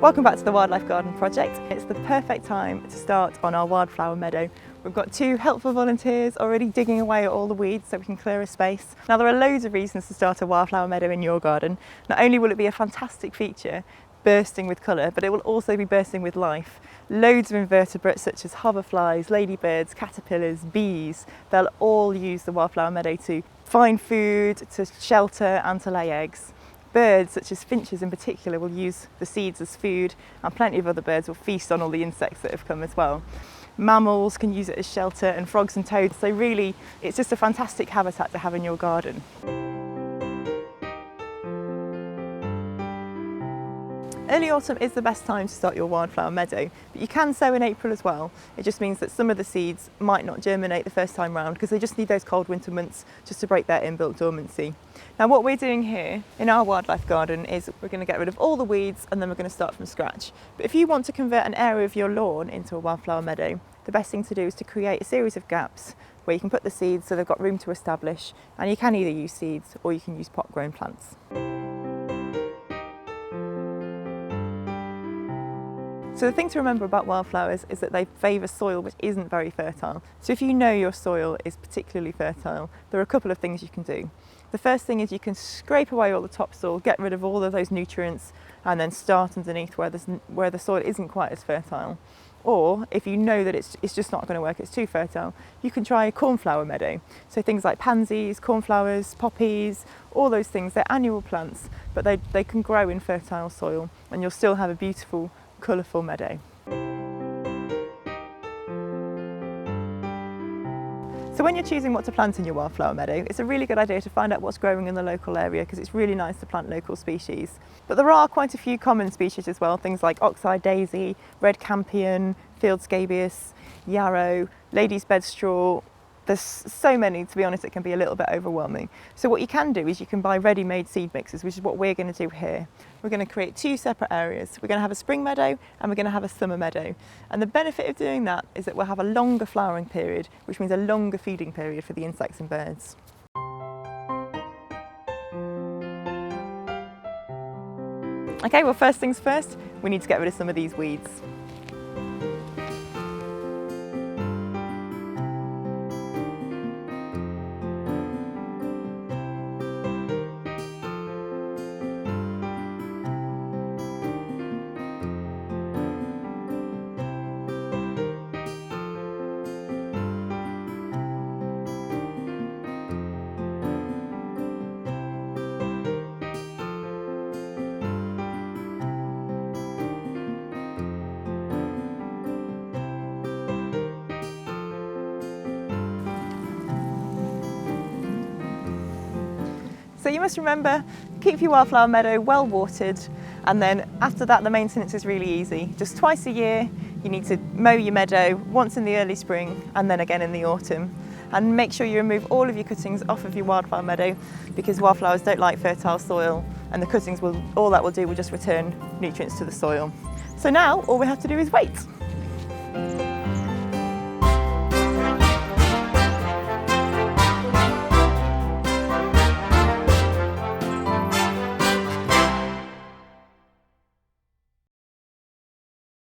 Welcome back to the Wildlife Garden Project. It's the perfect time to start on our wildflower meadow. We've got 2 helpful volunteers already digging away at all the weeds so we can clear a space. Now there are loads of reasons to start a wildflower meadow in your garden. Not only will it be a fantastic feature, bursting with colour, but it will also be bursting with life. Loads of invertebrates such as hoverflies, ladybirds, caterpillars, bees, they'll all use the wildflower meadow to find food, to shelter and to lay eggs. Birds, such as finches in particular, will use the seeds as food, and plenty of other birds will feast on all the insects that have come as well. Mammals can use it as shelter, and frogs and toads, so really it's just a fantastic habitat to have in your garden. Early autumn is the best time to start your wildflower meadow, but you can sow in April as well. It just means that some of the seeds might not germinate the first time round because they just need those cold winter months just to break their inbuilt dormancy. Now what we're doing here in our wildlife garden is we're going to get rid of all the weeds and then we're going to start from scratch. But if you want to convert an area of your lawn into a wildflower meadow, the best thing to do is to create a series of gaps where you can put the seeds so they've got room to establish, and you can either use seeds or you can use pot grown plants. So the thing to remember about wildflowers is that they favour soil which isn't very fertile. So if you know your soil is particularly fertile, there are a couple of things you can do. The first thing is you can scrape away all the topsoil, get rid of all of those nutrients, and then start underneath where the soil isn't quite as fertile. Or if you know that it's just not going to work, it's too fertile, you can try a cornflower meadow. So things like pansies, cornflowers, poppies, all those things, they're annual plants, but they can grow in fertile soil and you'll still have a beautiful, colourful meadow. So when you're choosing what to plant in your wildflower meadow, it's a really good idea to find out what's growing in the local area because it's really nice to plant local species. But there are quite a few common species as well, things like oxeye daisy, red campion, field scabious, yarrow, lady's bedstraw. There's so many, to be honest, it can be a little bit overwhelming. So what you can do is you can buy ready-made seed mixes, which is what we're going to do here. We're going to create 2 separate areas. We're going to have a spring meadow and we're going to have a summer meadow. And the benefit of doing that is that we'll have a longer flowering period, which means a longer feeding period for the insects and birds. Okay, well, first things first, we need to get rid of some of these weeds. So you must remember, keep your wildflower meadow well watered, and then after that the maintenance is really easy. Just twice a year you need to mow your meadow, once in the early spring and then again in the autumn. And make sure you remove all of your cuttings off of your wildflower meadow because wildflowers don't like fertile soil, and the cuttings all that will do will just return nutrients to the soil. So now all we have to do is wait.